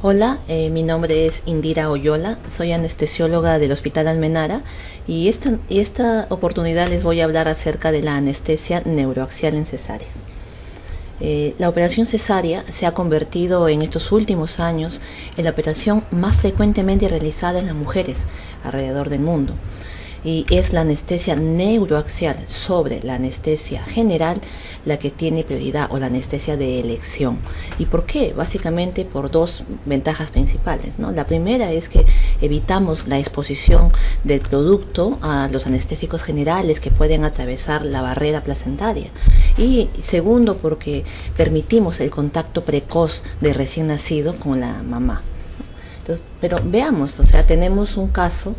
Hola, mi nombre es Indira Oyola, soy anestesióloga del Hospital Almenara y esta oportunidad les voy a hablar acerca de la anestesia neuroaxial en cesárea. La operación cesárea se ha convertido en estos últimos años en la operación más frecuentemente realizada en las mujeres alrededor del mundo. Y es la anestesia neuroaxial sobre la anestesia general la que tiene prioridad, o la anestesia de elección. ¿Y por qué? Básicamente por dos ventajas principales, ¿no? La primera es que evitamos la exposición del producto a los anestésicos generales que pueden atravesar la barrera placentaria. Y segundo, porque permitimos el contacto precoz del recién nacido con la mamá. Pero veamos, tenemos un caso,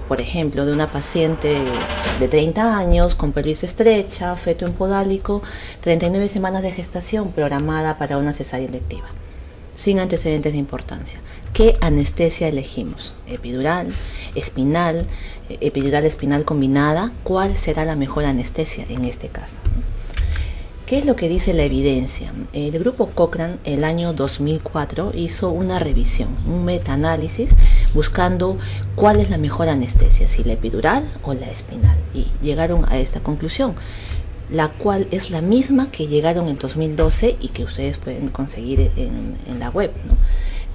por ejemplo, de una paciente de 30 años con pelvis estrecha, feto empodálico, 39 semanas de gestación programada para una cesárea electiva, sin antecedentes de importancia. ¿Qué anestesia elegimos? ¿Epidural, espinal, epidural espinal combinada? ¿Cuál será la mejor anestesia en este caso? ¿Qué es lo que dice la evidencia? El grupo Cochrane el año 2004 hizo una revisión, un metaanálisis, buscando cuál es la mejor anestesia, si la epidural o la espinal. Y llegaron a esta conclusión, la cual es la misma que llegaron en 2012 y que ustedes pueden conseguir en la web, ¿no?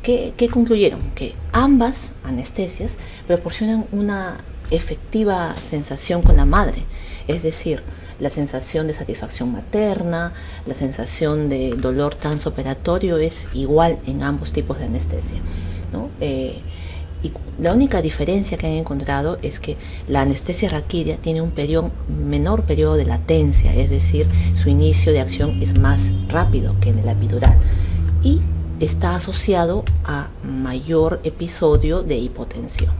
¿Qué concluyeron? Que ambas anestesias proporcionan una efectiva sensación con la madre, es decir, la sensación de satisfacción materna, la sensación de dolor transoperatorio es igual en ambos tipos de anestesia, ¿no? Y la única diferencia que han encontrado es que la anestesia raquídea tiene un menor periodo de latencia, es decir, su inicio de acción es más rápido que en el epidural y está asociado a mayor episodio de hipotensión.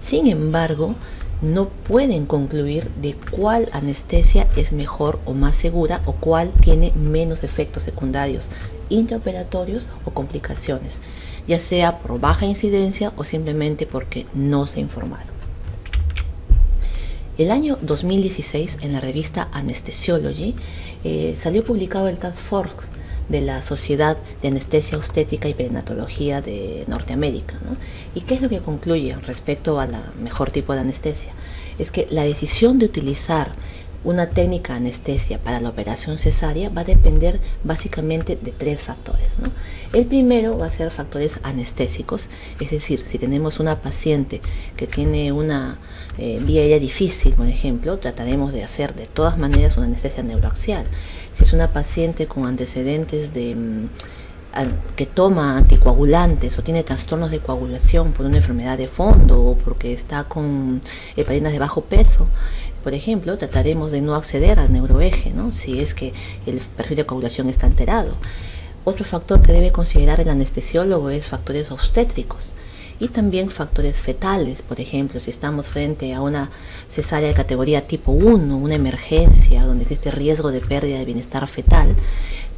Sin embargo, no pueden concluir de cuál anestesia es mejor o más segura o cuál tiene menos efectos secundarios intraoperatorios o complicaciones, ya sea por baja incidencia o simplemente porque no se informaron. El año 2016 en la revista Anesthesiology salió publicado el Task Force de la Sociedad de Anestesia Obstétrica y Perinatología de Norteamérica, ¿no? ¿Y qué es lo que concluye respecto a la mejor tipo de anestesia? Es que la decisión de utilizar una técnica de anestesia para la operación cesárea va a depender básicamente de tres factores, ¿no? El primero va a ser factores anestésicos, es decir, si tenemos una paciente que tiene una vía aérea difícil, por ejemplo, trataremos de hacer de todas maneras una anestesia neuroaxial. Si es una paciente con antecedentes que toma anticoagulantes o tiene trastornos de coagulación por una enfermedad de fondo o porque está con heparinas de bajo peso, por ejemplo, trataremos de no acceder al neuroeje, ¿no? Si es que el perfil de coagulación está alterado. Otro factor que debe considerar el anestesiólogo es factores obstétricos y también factores fetales. Por ejemplo, si estamos frente a una cesárea de categoría tipo 1, una emergencia donde existe riesgo de pérdida de bienestar fetal,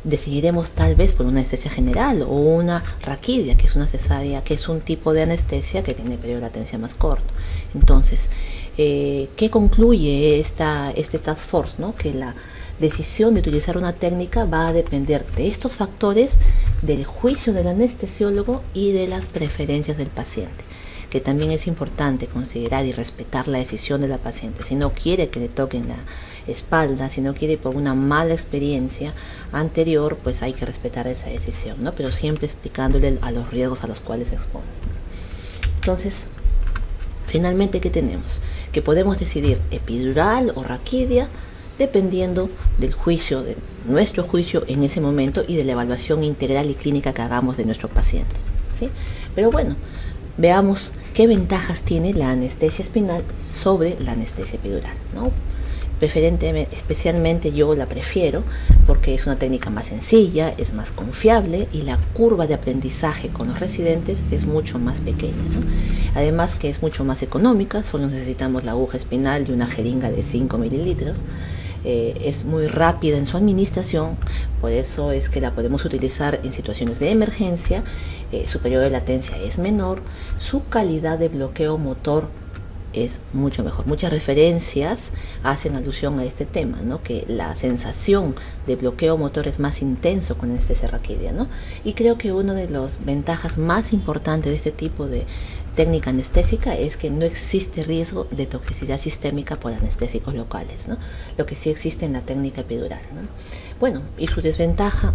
decidiremos tal vez por una anestesia general o una raquídea, que es una cesárea, que es un tipo de anestesia que tiene periodo de latencia más corto. Entonces, ¿qué concluye este Task Force, ¿no? Que la decisión de utilizar una técnica va a depender de estos factores, del juicio del anestesiólogo y de las preferencias del paciente, que también es importante considerar y respetar la decisión de la paciente. Si no quiere que le toquen la espalda, si no quiere por una mala experiencia anterior, pues hay que respetar esa decisión, ¿no? Pero siempre explicándole a los riesgos a los cuales se expone. Entonces, finalmente, ¿qué tenemos? Que podemos decidir epidural o raquídea dependiendo del juicio, de nuestro juicio en ese momento y de la evaluación integral y clínica que hagamos de nuestro paciente, ¿sí? Pero bueno, veamos qué ventajas tiene la anestesia espinal sobre la anestesia epidural, ¿no? Especialmente yo la prefiero porque es una técnica más sencilla, es más confiable y la curva de aprendizaje con los residentes es mucho más pequeña, ¿no? Además que es mucho más económica, solo necesitamos la aguja espinal y una jeringa de 5 mililitros. Es muy rápida en su administración, por eso es que la podemos utilizar en situaciones de emergencia. Su periodo de latencia es menor, su calidad de bloqueo motor es mucho mejor. Muchas referencias hacen alusión a este tema, ¿no? Que la sensación de bloqueo motor es más intenso con anestesia raquídea, ¿no? Y creo que una de las ventajas más importantes de este tipo de técnica anestésica es que no existe riesgo de toxicidad sistémica por anestésicos locales, ¿no? Lo que sí existe en la técnica epidural, ¿no? Bueno, y su desventaja,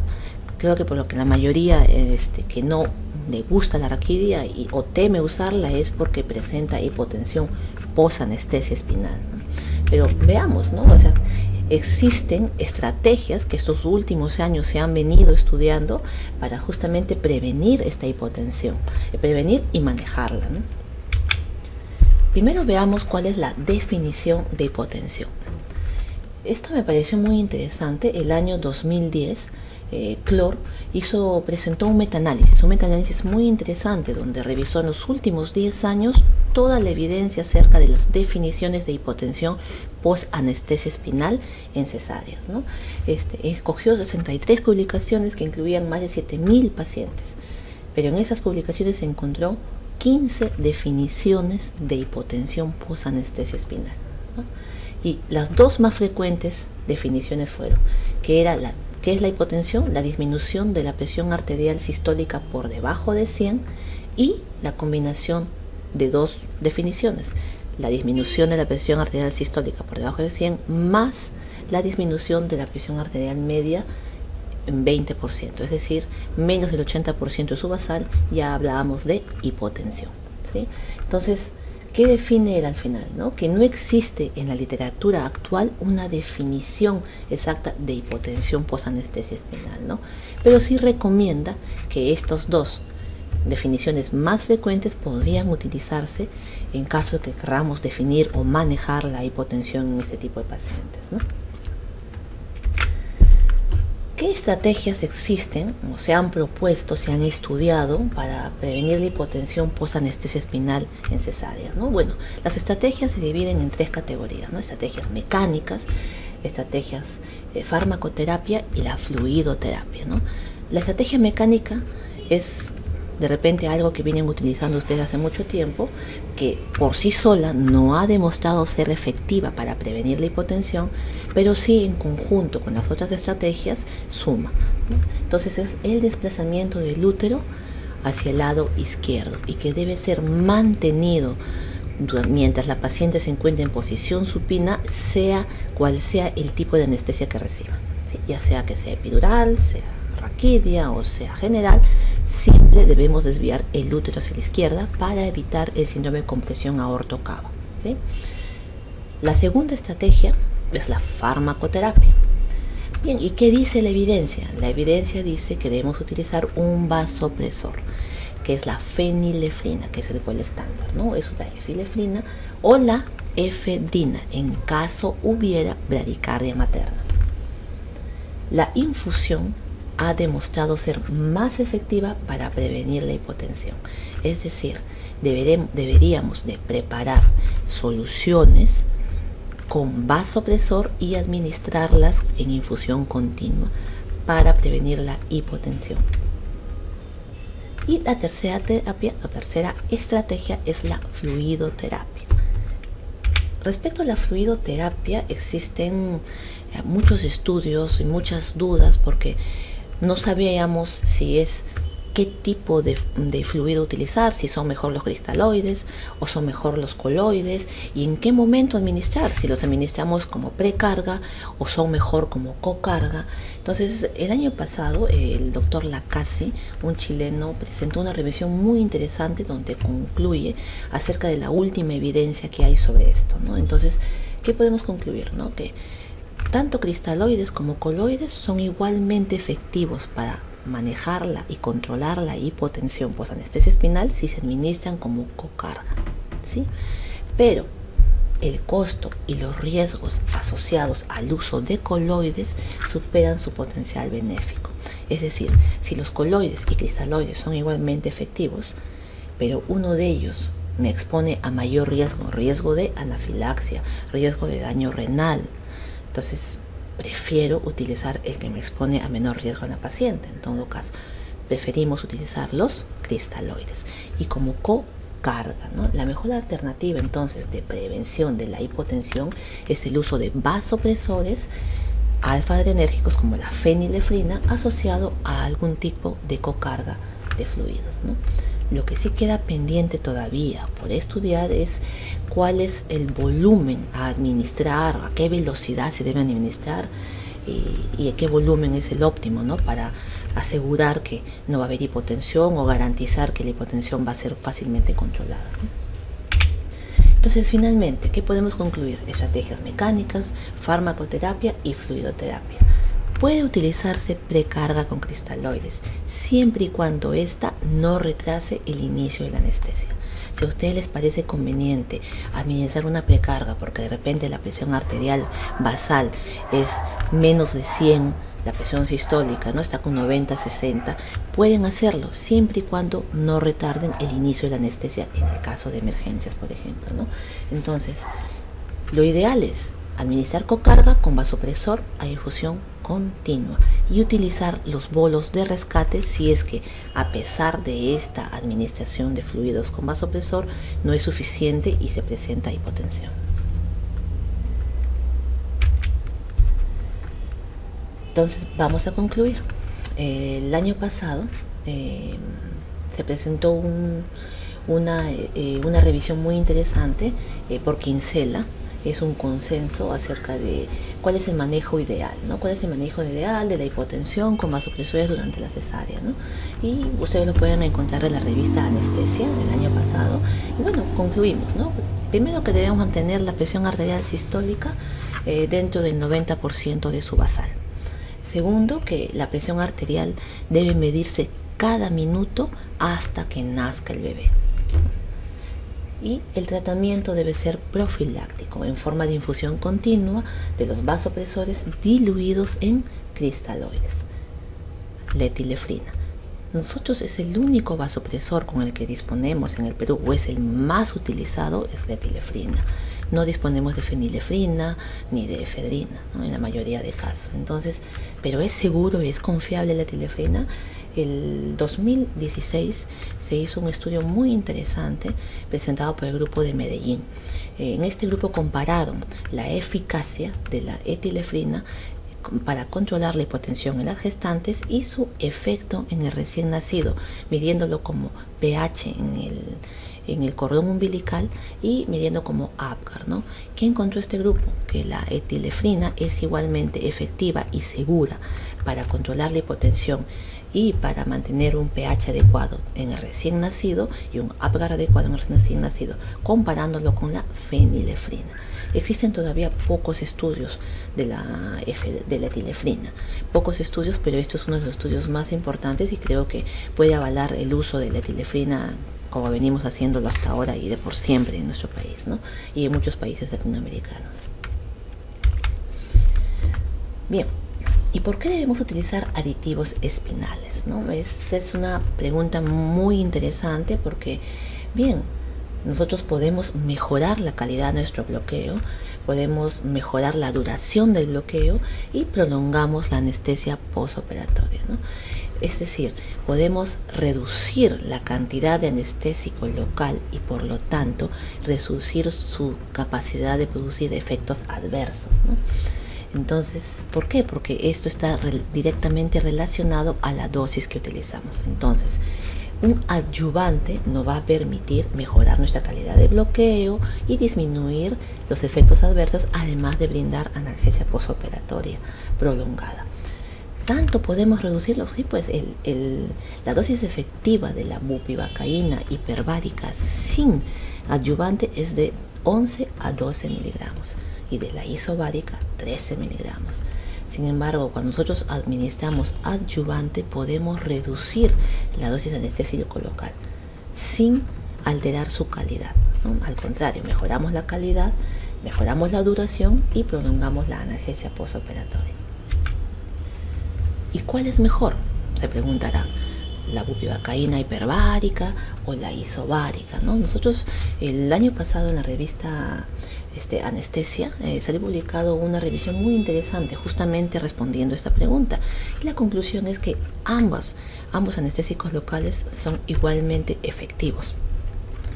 creo que por lo que la mayoría que no le gusta la raquidia o teme usarla es porque presenta hipotensión post-anestesia espinal, ¿no? Pero veamos, ¿no? O sea, existen estrategias que estos últimos años se han venido estudiando para justamente prevenir esta hipotensión, prevenir y manejarla, ¿no? Primero veamos cuál es la definición de hipotensión. Esto me pareció muy interesante. El año 2010 Clor presentó un metaanálisis muy interesante donde revisó en los últimos 10 años toda la evidencia acerca de las definiciones de hipotensión post-anestesia espinal en cesáreas, ¿no? Escogió 63 publicaciones que incluían más de 7.000 pacientes, pero en esas publicaciones se encontró 15 definiciones de hipotensión post-anestesia espinal, ¿no? Y las dos más frecuentes definiciones fueron ¿qué es la hipotensión? La disminución de la presión arterial sistólica por debajo de 100 y la combinación de dos definiciones, la disminución de la presión arterial sistólica por debajo de 100 más la disminución de la presión arterial media en 20%, es decir, menos del 80% de su basal, ya hablábamos de hipotensión, ¿sí? Entonces, ¿qué define él al final, ¿no? Que no existe en la literatura actual una definición exacta de hipotensión posanestesia espinal, ¿no? Pero sí recomienda que estos dos definiciones más frecuentes podrían utilizarse en caso de que queramos definir o manejar la hipotensión en este tipo de pacientes, ¿no? ¿Qué estrategias existen o se han propuesto, se han estudiado para prevenir la hipotensión posanestesia espinal en cesáreas, ¿no? Bueno, las estrategias se dividen en tres categorías, ¿no? Estrategias mecánicas, estrategias de farmacoterapia y la fluidoterapia, ¿no? La estrategia mecánica es de repente algo que vienen utilizando ustedes hace mucho tiempo, que por sí sola no ha demostrado ser efectiva para prevenir la hipotensión, pero sí en conjunto con las otras estrategias suma, ¿no? Entonces es el desplazamiento del útero hacia el lado izquierdo y que debe ser mantenido mientras la paciente se encuentra en posición supina, sea cual sea el tipo de anestesia que reciba, ¿sí? Ya sea que sea epidural, sea raquidia o sea general, siempre debemos desviar el útero hacia la izquierda para evitar el síndrome de compresión aorto-cava, ¿sí? La segunda estrategia es la farmacoterapia. Bien, ¿y qué dice la evidencia? La evidencia dice que debemos utilizar un vasopresor, que es la fenilefrina, que es el gol estándar, ¿no? Eso es la efilefrina o la efedrina, en caso hubiera bradicardia materna. La infusión ha demostrado ser más efectiva para prevenir la hipotensión. Es decir, deberíamos de preparar soluciones con vasopresor y administrarlas en infusión continua para prevenir la hipotensión. Y la tercera estrategia es la fluidoterapia. Respecto a la fluidoterapia existen muchos estudios y muchas dudas porque no sabíamos qué tipo de fluido utilizar, si son mejor los cristaloides o son mejor los coloides y en qué momento administrar, si los administramos como precarga o son mejor como cocarga. Entonces el año pasado el doctor Lacase, un chileno, presentó una revisión muy interesante donde concluye acerca de la última evidencia que hay sobre esto, ¿no? Entonces, ¿qué podemos concluir, ¿no? Que tanto cristaloides como coloides son igualmente efectivos para manejarla y controlar la hipotensión posanestesia espinal si se administran como cocarga, ¿sí? Pero el costo y los riesgos asociados al uso de coloides superan su potencial benéfico. Es decir, si los coloides y cristaloides son igualmente efectivos, pero uno de ellos me expone a mayor riesgo de anafilaxia, riesgo de daño renal, entonces prefiero utilizar el que me expone a menor riesgo a la paciente. En todo caso, preferimos utilizar los cristaloides. Y como cocarga cocarga, ¿no? La mejor alternativa entonces de prevención de la hipotensión es el uso de vasopresores alfa-adrenérgicos como la fenilefrina asociado a algún tipo de cocarga de fluidos, ¿no? Lo que sí queda pendiente todavía por estudiar es cuál es el volumen a administrar, a qué velocidad se debe administrar y a qué volumen es el óptimo, ¿no? Para asegurar que no va a haber hipotensión o garantizar que la hipotensión va a ser fácilmente controlada, ¿no? Entonces, finalmente, ¿qué podemos concluir? Estrategias mecánicas, farmacoterapia y fluidoterapia. Puede utilizarse precarga con cristaloides, siempre y cuando ésta no retrase el inicio de la anestesia. Si a ustedes les parece conveniente administrar una precarga porque de repente la presión arterial basal es menos de 100, la presión sistólica no está con 90, 60, pueden hacerlo siempre y cuando no retarden el inicio de la anestesia en el caso de emergencias, por ejemplo, ¿no? Entonces, lo ideal es administrar cocarga con vasopresor a infusión continua y utilizar los bolos de rescate si es que a pesar de esta administración de fluidos con vasopresor no es suficiente y se presenta hipotensión. Entonces vamos a concluir. El año pasado se presentó una revisión muy interesante por Kinsella. Es un consenso acerca de cuál es el manejo ideal, ¿no? Cuál es el manejo ideal de la hipotensión con vasopresores durante la cesárea, ¿no? Y ustedes lo pueden encontrar en la revista Anestesia del año pasado. Y bueno, concluimos, ¿no? Primero que debemos mantener la presión arterial sistólica dentro del 90% de su basal. Segundo, que la presión arterial debe medirse cada minuto hasta que nazca el bebé. Y el tratamiento debe ser profiláctico en forma de infusión continua de los vasopresores diluidos en cristaloides. La etilefrina. Nosotros es el único vasopresor con el que disponemos en el Perú, o es el más utilizado, es la etilefrina. No disponemos de fenilefrina ni de efedrina, ¿no? En la mayoría de casos. Entonces, pero es seguro y es confiable la etilefrina. El 2016 se hizo un estudio muy interesante presentado por el grupo de Medellín. En este grupo compararon la eficacia de la etilefrina para controlar la hipotensión en las gestantes y su efecto en el recién nacido, midiéndolo como pH en el cordón umbilical y midiendo como Apgar, ¿no? ¿Qué encontró este grupo? Que la etilefrina es igualmente efectiva y segura para controlar la hipotensión y para mantener un pH adecuado en el recién nacido y un Apgar adecuado en el recién nacido, comparándolo con la fenilefrina. Existen todavía pocos estudios de la etilefrina, pocos estudios, pero esto es uno de los estudios más importantes y creo que puede avalar el uso de la etilefrina como venimos haciéndolo hasta ahora y de por siempre en nuestro país, ¿no? Y en muchos países latinoamericanos. Bien, ¿y por qué debemos utilizar aditivos espinales, ¿no? Esta es una pregunta muy interesante porque, bien, nosotros podemos mejorar la calidad de nuestro bloqueo, podemos mejorar la duración del bloqueo y prolongamos la anestesia postoperatoria, ¿no? Es decir, podemos reducir la cantidad de anestésico local y por lo tanto reducir su capacidad de producir efectos adversos, ¿no? Entonces, ¿por qué? Porque esto está directamente relacionado a la dosis que utilizamos. Entonces, un adyuvante nos va a permitir mejorar nuestra calidad de bloqueo y disminuir los efectos adversos, además de brindar analgesia postoperatoria prolongada. Tanto podemos reducirlo, sí, pues la dosis efectiva de la bupivacaína hiperbárica sin adyuvante es de 11 a 12 miligramos y de la isobárica 13 miligramos. Sin embargo, cuando nosotros administramos adyuvante podemos reducir la dosis anestésico local sin alterar su calidad, ¿no? Al contrario, mejoramos la calidad, mejoramos la duración y prolongamos la analgesia postoperatoria. ¿Y cuál es mejor? Se preguntará. ¿La bupivacaína hiperbárica o la isobárica, ¿no? Nosotros el año pasado en la revista Anestesia salió publicado una revisión muy interesante justamente respondiendo a esta pregunta y la conclusión es que ambos anestésicos locales son igualmente efectivos.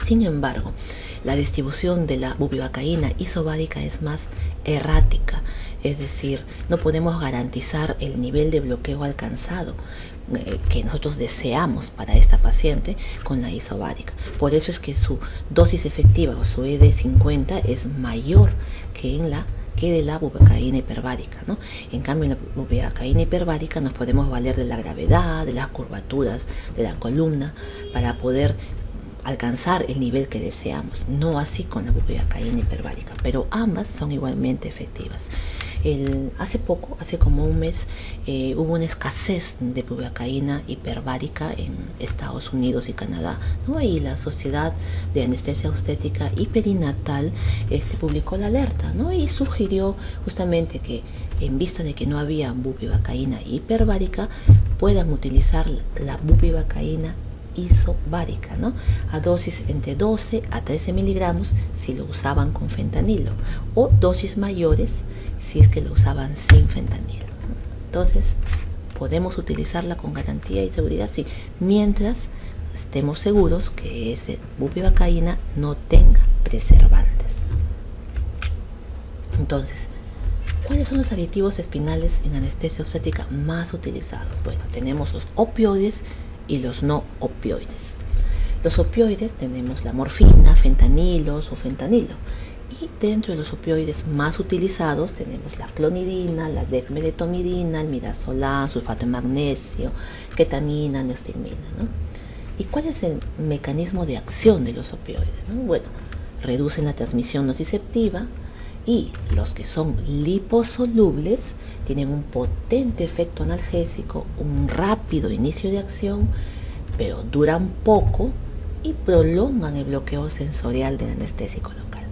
Sin embargo, la distribución de la bupivacaína isobárica es más errática, es decir, no podemos garantizar el nivel de bloqueo alcanzado que nosotros deseamos para esta paciente con la isobárica. Por eso es que su dosis efectiva o su ED50 es mayor que de la bupivacaína hiperbárica, ¿no? En cambio, en la bupivacaína hiperbárica nos podemos valer de la gravedad, de las curvaturas de la columna para poder alcanzar el nivel que deseamos, no así con la bupivacaína hiperbárica, pero ambas son igualmente efectivas. Hace como un mes hubo una escasez de bupivacaína hiperbárica en Estados Unidos y Canadá, ¿no? Y la Sociedad de Anestesia Obstétrica y Perinatal publicó la alerta, ¿no? Y sugirió justamente que en vista de que no había bupivacaína hiperbárica, puedan utilizar la bupivacaína isobárica, ¿no? A dosis entre 12 a 13 miligramos si lo usaban con fentanilo, o dosis mayores si es que lo usaban sin fentanilo. Entonces, podemos utilizarla con garantía y seguridad, sí, mientras estemos seguros que ese bupivacaína no tenga preservantes. Entonces, ¿cuáles son los aditivos espinales en anestesia obstétrica más utilizados? Bueno, tenemos los opioides y los no opioides. Los opioides tenemos la morfina, fentanilos o fentanilo. Y dentro de los opioides más utilizados tenemos la clonidina, la dexmedetomidina, el midazolam, sulfato de magnesio, ketamina, neostigmina, ¿no? ¿Y cuál es el mecanismo de acción de los opioides, ¿no? Bueno, reducen la transmisión nociceptiva, y los que son liposolubles tienen un potente efecto analgésico, un rápido inicio de acción, pero duran poco y prolongan el bloqueo sensorial del anestésico local.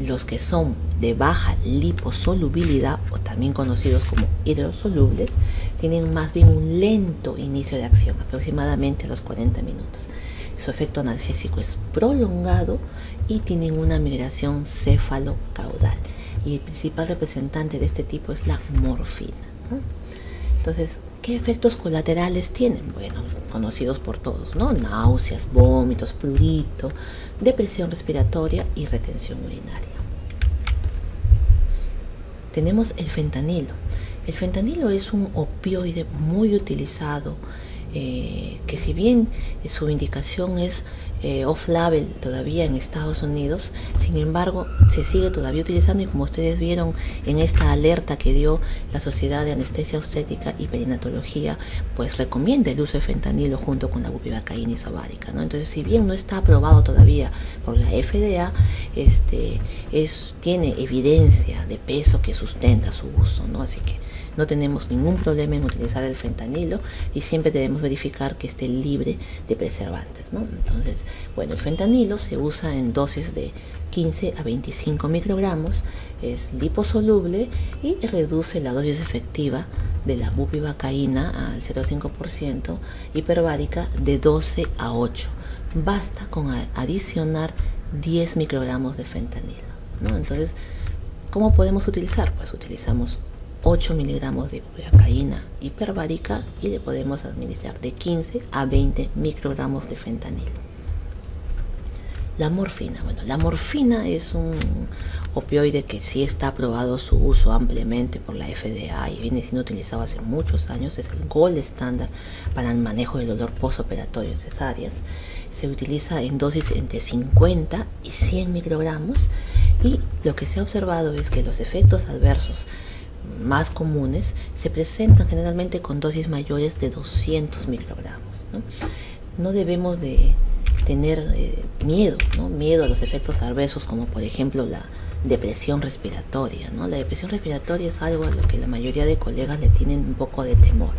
Los que son de baja liposolubilidad, o también conocidos como hidrosolubles, tienen más bien un lento inicio de acción, aproximadamente a los 40 minutos. Su efecto analgésico es prolongado y tienen una migración céfalo-caudal. Y el principal representante de este tipo es la morfina, ¿no? Entonces, ¿qué efectos colaterales tienen? Bueno, conocidos por todos, ¿no? Náuseas, vómitos, prurito, depresión respiratoria y retención urinaria. Tenemos el fentanilo. El fentanilo es un opioide muy utilizado, que si bien su indicación es off-label todavía en Estados Unidos, sin embargo se sigue todavía utilizando, y como ustedes vieron en esta alerta que dio la Sociedad de Anestesia Obstétrica y Perinatología, pues recomienda el uso de fentanilo junto con la bupivacaína isobárica, ¿no? Entonces, si bien no está aprobado todavía por la FDA, tiene evidencia de peso que sustenta su uso, ¿no? Así que no tenemos ningún problema en utilizar el fentanilo, y siempre debemos verificar que esté libre de preservantes, ¿no? Entonces, bueno, el fentanilo se usa en dosis de 15 a 25 microgramos, es liposoluble y reduce la dosis efectiva de la bupivacaína al 0,5%, hiperbárica de 12 a 8. Basta con adicionar 10 microgramos de fentanilo, ¿no? Entonces, ¿cómo podemos utilizar? Pues utilizamos 8 miligramos de bupivacaína hiperbárica y le podemos administrar de 15 a 20 microgramos de fentanilo. La morfina. Bueno, la morfina es un opioide que sí está aprobado su uso ampliamente por la FDA y viene siendo utilizado hace muchos años. Es el gold estándar para el manejo del dolor postoperatorio en cesáreas. Se utiliza en dosis entre 50 y 100 microgramos, y lo que se ha observado es que los efectos adversos más comunes se presentan generalmente con dosis mayores de 200 microgramos, ¿no? No debemos de tener miedo, ¿no? Miedo a los efectos adversos, como por ejemplo la depresión respiratoria, ¿no? La depresión respiratoria es algo a lo que la mayoría de colegas le tienen un poco de temor.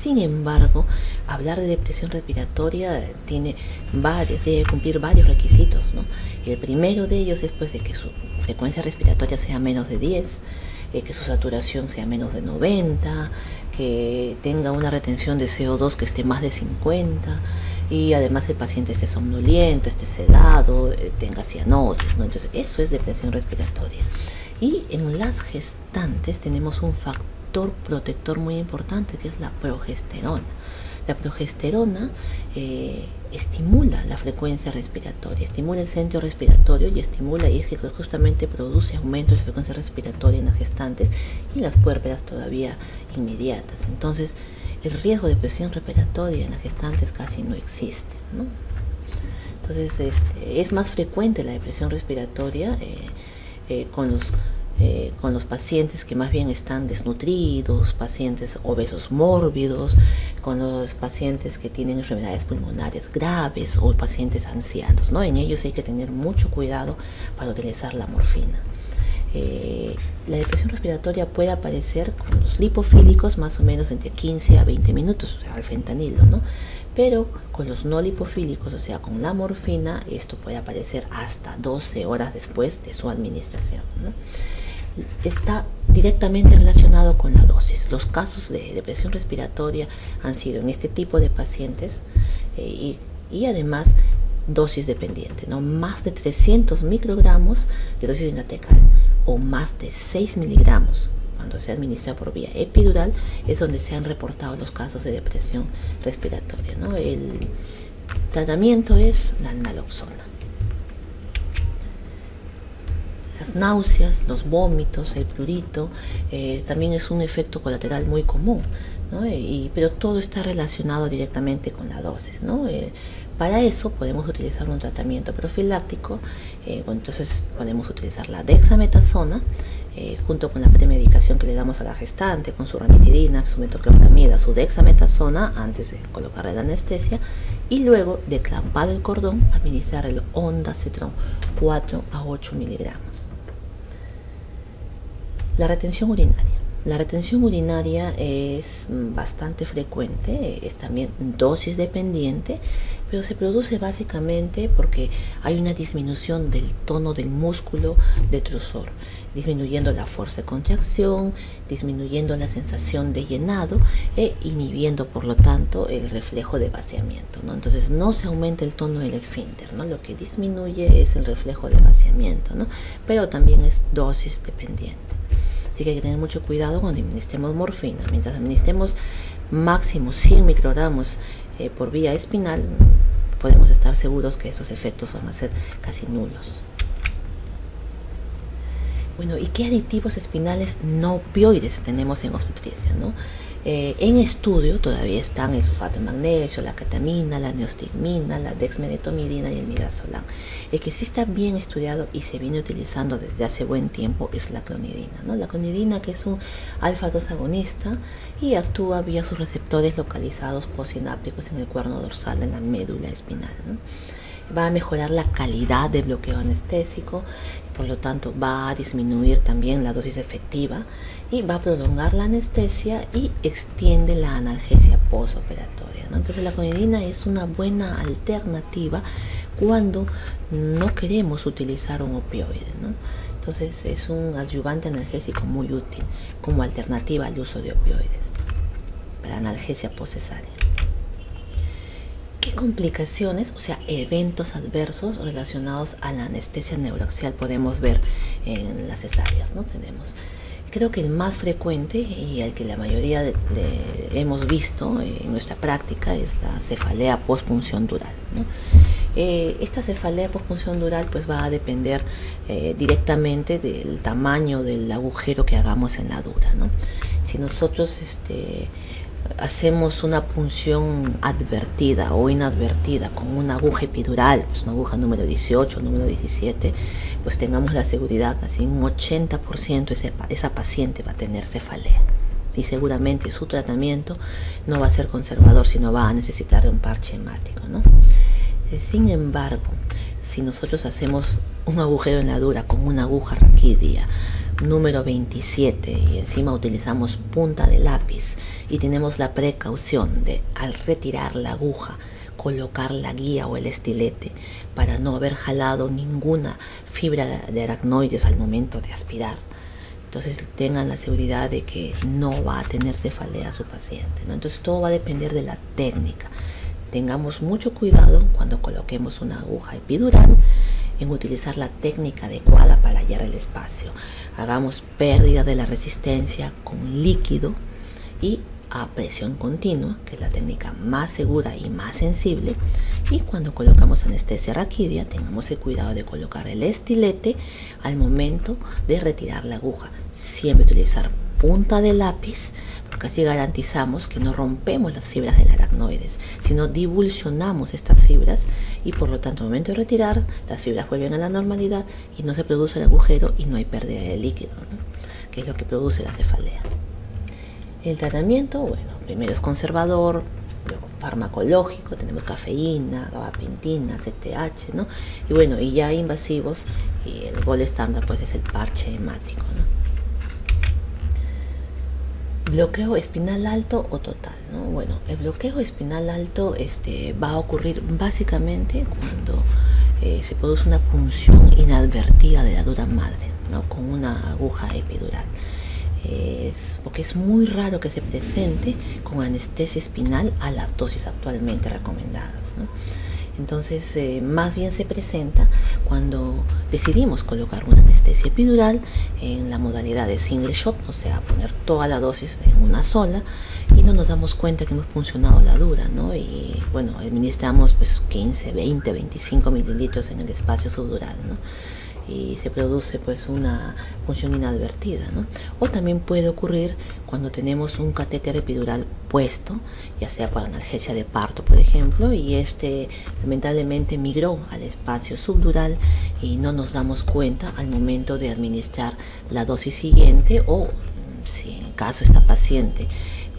Sin embargo, hablar de depresión respiratoria debe cumplir varios requisitos, ¿no? El primero de ellos es pues de que su frecuencia respiratoria sea menos de 10, que su saturación sea menos de 90, que tenga una retención de CO2 que esté más de 50, y además el paciente esté somnoliento, esté sedado, tenga cianosis, ¿no? Entonces, eso es depresión respiratoria. Y en las gestantes tenemos un factor protector muy importante, que es la progesterona. La progesterona estimula la frecuencia respiratoria, estimula el centro respiratorio y estimula, y es que justamente produce aumento de la frecuencia respiratoria en las gestantes y en las puérperas todavía inmediatas. Entonces, el riesgo de presión respiratoria en las gestantes casi no existe, ¿no? Entonces, es más frecuente la depresión respiratoria con los pacientes que más bien están desnutridos, pacientes obesos mórbidos, con los pacientes que tienen enfermedades pulmonares graves o pacientes ancianos, ¿no? En ellos hay que tener mucho cuidado para utilizar la morfina. La depresión respiratoria puede aparecer con los lipofílicos más o menos entre 15 a 20 minutos, o sea, el fentanilo, ¿no? Pero con los no lipofílicos, o sea, con la morfina, esto puede aparecer hasta 12 horas después de su administración, ¿no? Está directamente relacionado con la dosis. Los casos de depresión respiratoria han sido en este tipo de pacientes y además dosis dependiente, ¿no? Más de 300 microgramos de dosis inatecal o más de 6 miligramos cuando se administra por vía epidural es donde se han reportado los casos de depresión respiratoria, ¿no? El tratamiento es la naloxona. Las náuseas, los vómitos, el prurito, también es un efecto colateral muy común, ¿no? Pero todo está relacionado directamente con la dosis, ¿no? Para eso podemos utilizar un tratamiento profiláctico, entonces podemos utilizar la dexametasona junto con la premedicación que le damos a la gestante, con su ranitidina, su metoclopramida, su dexametasona antes de colocarle la anestesia, y luego de clampado el cordón administrar el ondansetron 4 a 8 miligramos. La retención urinaria. La retención urinaria es bastante frecuente, es también dosis dependiente, pero se produce básicamente porque hay una disminución del tono del músculo detrusor, disminuyendo la fuerza de contracción, disminuyendo la sensación de llenado e inhibiendo por lo tanto el reflejo de vaciamiento, ¿no? Entonces no se aumenta el tono del esfínter, ¿no? Lo que disminuye es el reflejo de vaciamiento, ¿no? Pero también es dosis dependiente. Así que hay que tener mucho cuidado cuando administremos morfina. Mientras administremos máximo 100 microgramos por vía espinal, podemos estar seguros que esos efectos van a ser casi nulos. Bueno, ¿y qué aditivos espinales no opioides tenemos en obstetricia, ¿no? En estudio todavía están el sulfato de magnesio, la ketamina, la neostigmina, la dexmedetomidina y el midazolam. El que sí está bien estudiado y se viene utilizando desde hace buen tiempo es la clonidina, ¿no? La clonidina, que es un alfa-2 agonista y actúa vía sus receptores localizados postsinápticos en el cuerno dorsal, en la médula espinal, ¿no? Va a mejorar la calidad del bloqueo anestésico, por lo tanto va a disminuir también la dosis efectiva y va a prolongar la anestesia y extiende la analgesia postoperatoria, ¿no? Entonces la clonidina es una buena alternativa cuando no queremos utilizar un opioide, ¿no? Entonces es un adyuvante analgésico muy útil como alternativa al uso de opioides para analgesia postcesárea. ¿Qué complicaciones, o sea, eventos adversos relacionados a la anestesia neuroaxial podemos ver en las cesáreas, ¿no? Creo que el más frecuente y el que la mayoría hemos visto en nuestra práctica es la cefalea postpunción dural, ¿no? Esta cefalea postpunción dural pues va a depender directamente del tamaño del agujero que hagamos en la dura, ¿no? Si nosotros hacemos una punción advertida o inadvertida con una aguja epidural, pues una aguja número 18, número 17, pues tengamos la seguridad que así un 80% esa paciente va a tener cefalea y seguramente su tratamiento no va a ser conservador, sino va a necesitar de un parche hemático, ¿no? Sin embargo, si nosotros hacemos un agujero en la dura con una aguja raquidia número 27 y encima utilizamos punta de lápiz y tenemos la precaución de, al retirar la aguja, colocar la guía o el estilete para no haber jalado ninguna fibra de aracnoides al momento de aspirar, entonces tengan la seguridad de que no va a tener cefalea su paciente, ¿no? Entonces todo va a depender de la técnica. Tengamos mucho cuidado cuando coloquemos una aguja epidural en utilizar la técnica adecuada para hallar el espacio. Hagamos pérdida de la resistencia con líquido y a presión continua, que es la técnica más segura y más sensible. Y cuando colocamos anestesia raquídea, tengamos el cuidado de colocar el estilete al momento de retirar la aguja. Siempre utilizar punta de lápiz, porque así garantizamos que no rompemos las fibras del aracnoides, sino divulsionamos estas fibras y por lo tanto al momento de retirar, las fibras vuelven a la normalidad y no se produce el agujero y no hay pérdida de líquido, ¿no? Que es lo que produce la cefalea. El tratamiento, bueno, primero es conservador, luego farmacológico, tenemos cafeína, gabapentina, CTH, ¿no? Y bueno, y ya invasivos, y el gol estándar pues es el parche hemático, ¿no? Bloqueo espinal alto o total, ¿no? Bueno, el bloqueo espinal alto va a ocurrir básicamente cuando se produce una punción inadvertida de la dura madre, ¿no? Con una aguja epidural. Porque es muy raro que se presente con anestesia espinal a las dosis actualmente recomendadas, ¿no? Entonces, más bien se presenta cuando decidimos colocar una anestesia epidural en la modalidad de single shot, o sea, poner toda la dosis en una sola y no nos damos cuenta que hemos puncionado la dura, ¿no? Y bueno, administramos pues 15, 20, 25 mililitros en el espacio subdural, ¿no? Y se produce pues una punción inadvertida, ¿no? O también puede ocurrir cuando tenemos un catéter epidural puesto, ya sea para analgesia de parto, por ejemplo, y lamentablemente migró al espacio subdural y no nos damos cuenta al momento de administrar la dosis siguiente, o si en caso esta paciente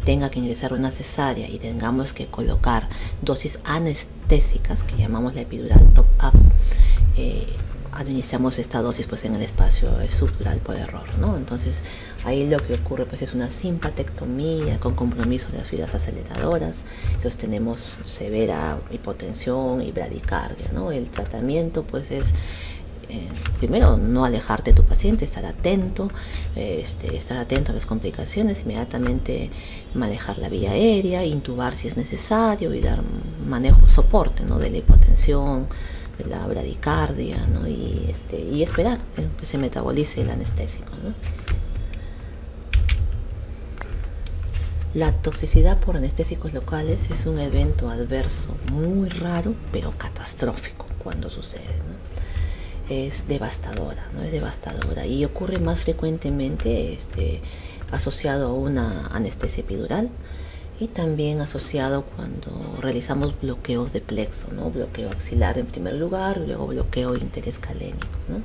tenga que ingresar una cesárea y tengamos que colocar dosis anestésicas, que llamamos la epidural top up, administramos esta dosis pues en el espacio subdural por error, ¿no? Entonces ahí lo que ocurre pues es una simpatectomía con compromiso de las fibras aceleradoras. Entonces tenemos severa hipotensión y bradicardia, ¿no? El tratamiento pues es primero no alejarte de tu paciente, estar atento a las complicaciones, inmediatamente manejar la vía aérea, intubar si es necesario y dar manejo, soporte, ¿no? De la hipotensión, de la bradicardia, ¿no? Y esperar que se metabolice el anestésico, ¿no? La toxicidad por anestésicos locales es un evento adverso muy raro, pero catastrófico cuando sucede, ¿no? Es devastadora, ¿no? Es devastadora y ocurre más frecuentemente asociado a una anestesia epidural, y también asociado cuando realizamos bloqueos de plexo, ¿no? Bloqueo axilar en primer lugar, y luego bloqueo interescalénico, ¿no?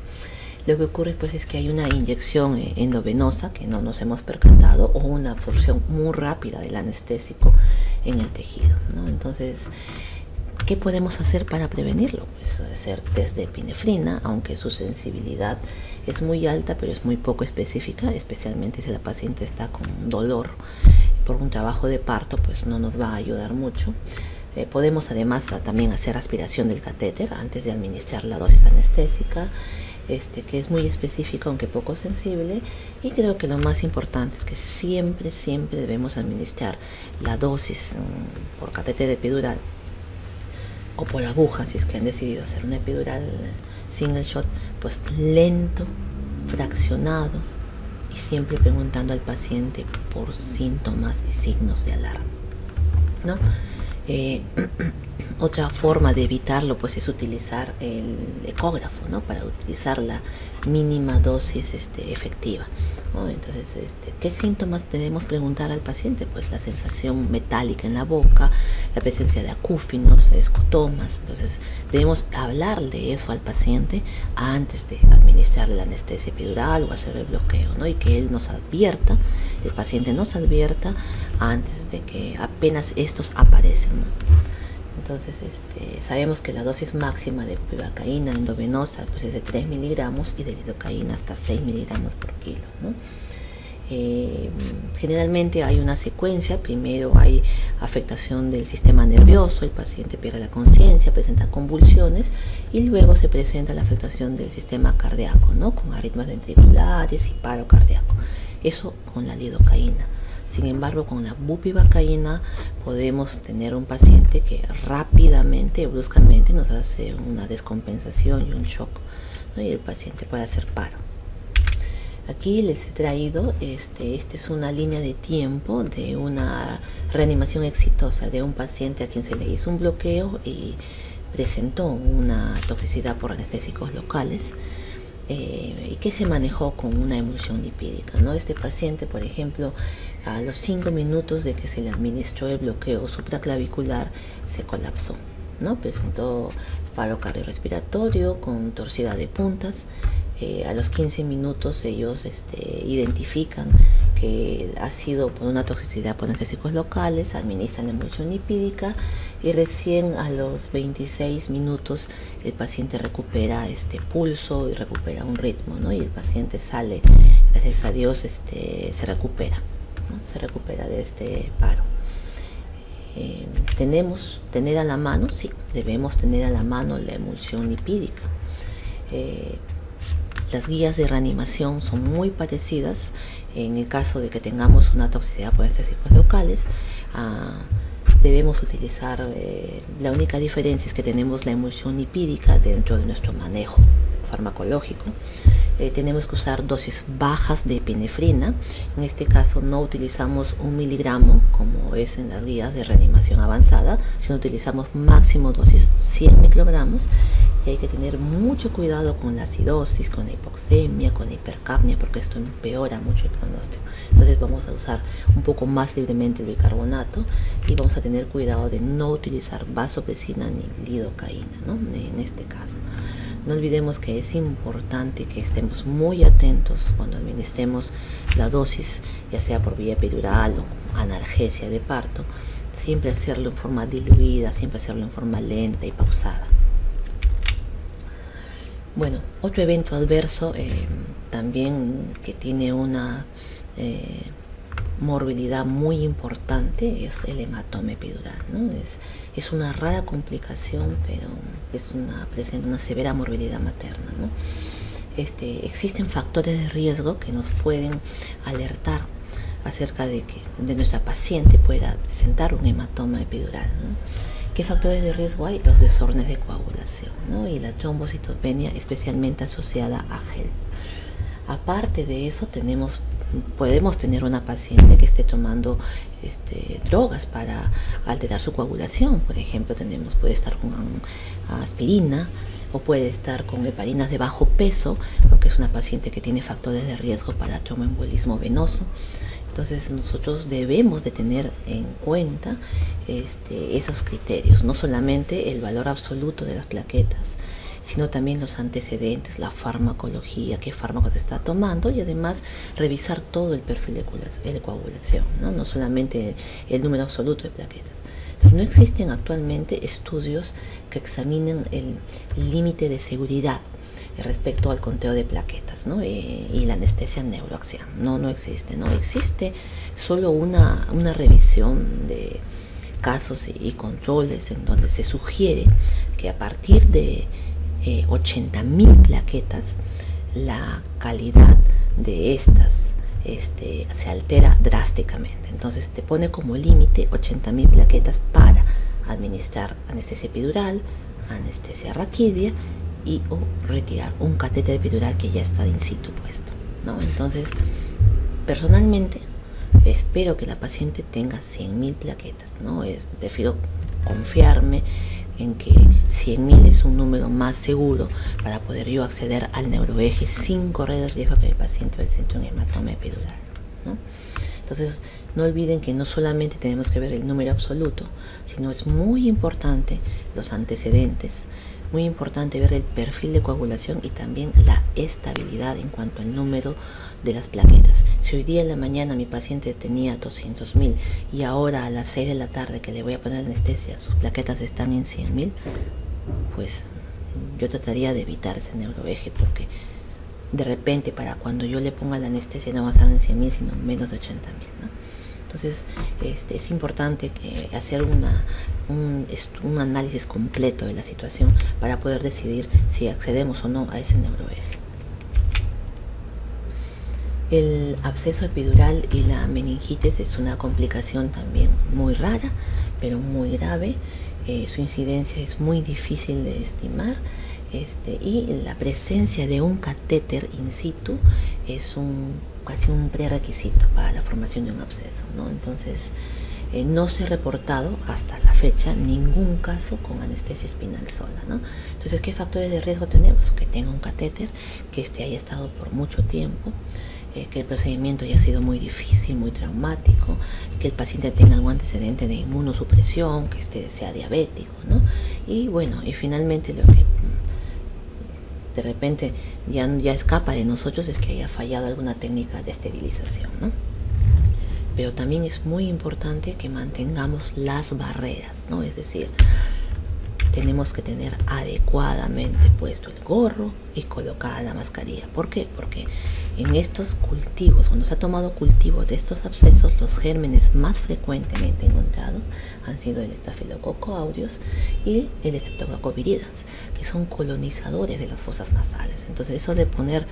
Lo que ocurre pues es que hay una inyección endovenosa que no nos hemos percatado, o una absorción muy rápida del anestésico en el tejido, ¿no? Entonces, ¿qué podemos hacer para prevenirlo? Pues hacer test de epinefrina, aunque su sensibilidad es muy alta, pero es muy poco específica, especialmente si la paciente está con dolor por un trabajo de parto, pues no nos va a ayudar mucho. Podemos además también hacer aspiración del catéter antes de administrar la dosis anestésica, que es muy específica aunque poco sensible. Y creo que lo más importante es que siempre debemos administrar la dosis por catéter epidural o por aguja, si es que han decidido hacer una epidural single shot, pues lento, fraccionado, y siempre preguntando al paciente por síntomas y signos de alarma, ¿no? Otra forma de evitarlo pues es utilizar el ecógrafo, ¿no? Para utilizar la mínima dosis efectiva, ¿no? Entonces, ¿qué síntomas debemos preguntar al paciente? Pues la sensación metálica en la boca, la presencia de acúfinos, escotomas. Entonces debemos hablar de eso al paciente antes de administrarle la anestesia epidural o hacer el bloqueo, ¿no? Y que él nos advierta, el paciente nos advierta antes de que apenas estos aparecen, ¿no? Entonces, sabemos que la dosis máxima de bupivacaína endovenosa pues es de 3 miligramos y de lidocaína hasta 6 miligramos por kilo, ¿no? Generalmente hay una secuencia. Primero hay afectación del sistema nervioso, el paciente pierde la conciencia, presenta convulsiones, y luego se presenta la afectación del sistema cardíaco, ¿no? Con arritmias ventriculares y paro cardíaco. Eso con la lidocaína. Sin embargo, con la bupivacaína podemos tener un paciente que rápidamente, bruscamente, nos hace una descompensación y un shock, ¿no? Y el paciente puede hacer paro. Aquí les he traído, esta es una línea de tiempo de una reanimación exitosa de un paciente a quien se le hizo un bloqueo y presentó una toxicidad por anestésicos locales, y que se manejó con una emulsión lipídica, ¿no? Este paciente, por ejemplo, a los 5 minutos de que se le administró el bloqueo supraclavicular, se colapsó, ¿no? Presentó paro cardiorrespiratorio con torcida de puntas. A los 15 minutos ellos identifican que ha sido por una toxicidad por anestésicos locales, administran la emulsión lipídica y recién a los 26 minutos el paciente recupera pulso y recupera un ritmo, ¿no? Y el paciente sale, gracias a Dios, se recupera, ¿no? Se recupera de este paro. Tenemos tener a la mano, sí, debemos tener a la mano la emulsión lipídica. Las guías de reanimación son muy parecidas en el caso de que tengamos una toxicidad por anestésicos locales. Debemos utilizar, la única diferencia es que tenemos la emulsión lipídica dentro de nuestro manejo farmacológico. Tenemos que usar dosis bajas de epinefrina. En este caso no utilizamos 1 miligramo como es en las guías de reanimación avanzada, sino utilizamos máximo dosis 100 microgramos. Y hay que tener mucho cuidado con la acidosis, con la hipoxemia, con la hipercapnia, porque esto empeora mucho el pronóstico. Entonces vamos a usar un poco más libremente el bicarbonato y vamos a tener cuidado de no utilizar vasopresina ni lidocaína, ¿no? En este caso. No olvidemos que es importante que estemos muy atentos cuando administremos la dosis, ya sea por vía epidural o analgesia de parto, siempre hacerlo en forma diluida, siempre hacerlo en forma lenta y pausada. Bueno, otro evento adverso también que tiene una morbilidad muy importante es el hematoma epidural, ¿no? Es una rara complicación, pero presenta una severa morbilidad materna, ¿no? Existen factores de riesgo que nos pueden alertar acerca de que nuestra paciente pueda presentar un hematoma epidural, ¿no? ¿Qué factores de riesgo hay? Los desórdenes de coagulación, ¿no? Y la trombocitopenia especialmente asociada a gel. Aparte de eso, podemos tener una paciente que esté tomando drogas para alterar su coagulación. Por ejemplo, puede estar con aspirina o puede estar con heparinas de bajo peso, porque es una paciente que tiene factores de riesgo para tromboembolismo venoso. Entonces nosotros debemos de tener en cuenta esos criterios, no solamente el valor absoluto de las plaquetas, sino también los antecedentes, la farmacología, qué fármacos está tomando, y además revisar todo el perfil de coagulación, no solamente el número absoluto de plaquetas. Entonces, no existen actualmente estudios que examinen el límite de seguridad respecto al conteo de plaquetas, ¿no? Y la anestesia neuroaxial. No existe, ¿no? Existe solo una revisión de casos y controles en donde se sugiere que a partir de 80.000 plaquetas la calidad de estas se altera drásticamente. Entonces te pone como límite 80.000 plaquetas para administrar anestesia epidural, anestesia raquídea o retirar un catéter epidural que ya está in situ puesto, ¿no? Entonces, personalmente, espero que la paciente tenga 100.000 plaquetas, ¿no? Prefiero confiarme en que 100.000 es un número más seguro para poder yo acceder al neuroeje sin correr el riesgo que mi paciente presente un hematoma epidural, ¿no? Entonces, no olviden que no solamente tenemos que ver el número absoluto, sino es muy importante los antecedentes, muy importante ver el perfil de coagulación y también la estabilidad en cuanto al número de las plaquetas. Si hoy día en la mañana mi paciente tenía 200.000 y ahora a las 6 de la tarde que le voy a poner anestesia sus plaquetas están en 100.000, pues yo trataría de evitar ese neuroeje, porque de repente para cuando yo le ponga la anestesia no va a estar en 100.000 sino menos de 80.000, ¿no? Entonces es importante hacer un análisis completo de la situación para poder decidir si accedemos o no a ese neuroeje. El absceso epidural y la meningitis es una complicación también muy rara, pero muy grave. Su incidencia es muy difícil de estimar. y la presencia de un catéter in situ es casi un prerequisito para la formación de un absceso, ¿no? Entonces, no se ha reportado hasta la fecha ningún caso con anestesia espinal sola, ¿no? Entonces, ¿qué factores de riesgo tenemos? Que tenga un catéter, que haya estado por mucho tiempo, que el procedimiento haya sido muy difícil, muy traumático, que el paciente tenga algún antecedente de inmunosupresión, que sea diabético, ¿no? Y bueno, y finalmente lo que de repente ya escapa de nosotros es que haya fallado alguna técnica de esterilización, ¿no? Pero también es muy importante que mantengamos las barreras, ¿no? Es decir, tenemos que tener adecuadamente puesto el gorro y colocada la mascarilla. ¿Por qué? Porque en estos cultivos, cuando se ha tomado cultivo de estos abscesos, los gérmenes más frecuentemente encontrados han sido el Staphylococcus aureus y el Streptococcus viridans, que son colonizadores de las fosas nasales. Entonces, eso de poner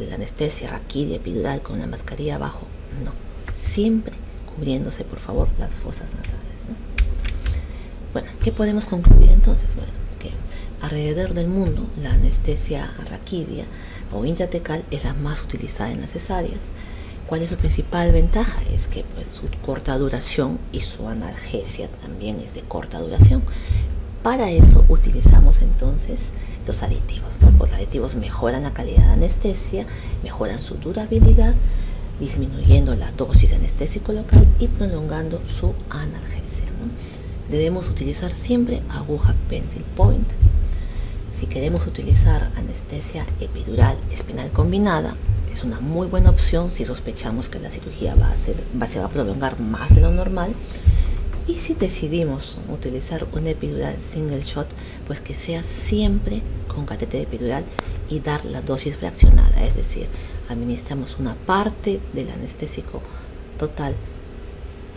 la anestesia raquídea epidural con la mascarilla abajo, no. Siempre cubriéndose, por favor, las fosas nasales, ¿no? Bueno, ¿qué podemos concluir entonces? Bueno, que alrededor del mundo la anestesia raquídea o intratecal es la más utilizada en las cesáreas. ¿Cuál es su principal ventaja? Es que pues, su corta duración y su analgesia también es de corta duración. Para eso utilizamos entonces los aditivos, ¿no? Los aditivos mejoran la calidad de anestesia, mejoran su durabilidad, disminuyendo la dosis de anestésico local y prolongando su analgesia, ¿no? Debemos utilizar siempre aguja pencil point. Si queremos utilizar anestesia epidural espinal combinada, es una muy buena opción si sospechamos que la cirugía se va a prolongar más de lo normal. Y si decidimos utilizar una epidural single shot, pues que sea siempre con catéter epidural y dar la dosis fraccionada, es decir, administramos una parte del anestésico total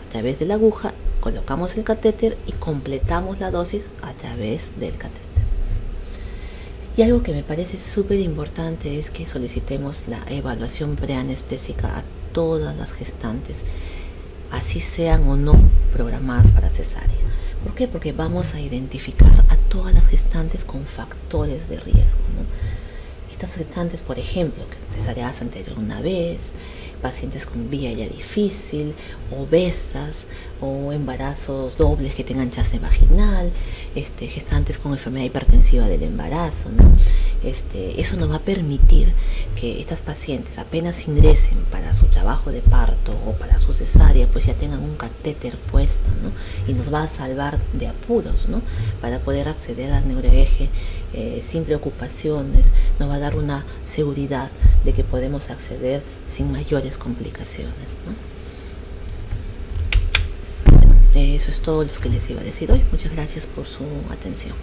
a través de la aguja, colocamos el catéter y completamos la dosis a través del catéter. Y algo que me parece súper importante es que solicitemos la evaluación preanestésica a todas las gestantes, así sean o no programadas para cesárea. ¿Por qué? Porque vamos a identificar a todas las gestantes con factores de riesgo, ¿no? Estas gestantes, por ejemplo, cesáreas anterior una vez, pacientes con vía ya difícil, obesas o embarazos dobles que tengan chance vaginal, gestantes con enfermedad hipertensiva del embarazo, ¿no? Eso nos va a permitir que estas pacientes apenas ingresen para su trabajo de parto o para su cesárea, pues ya tengan un catéter puesto, ¿no? Y nos va a salvar de apuros, ¿no? Para poder acceder al neuroeje sin preocupaciones, nos va a dar una seguridad de que podemos acceder sin mayores complicaciones, ¿no? Bueno, eso es todo lo que les iba a decir hoy. Muchas gracias por su atención.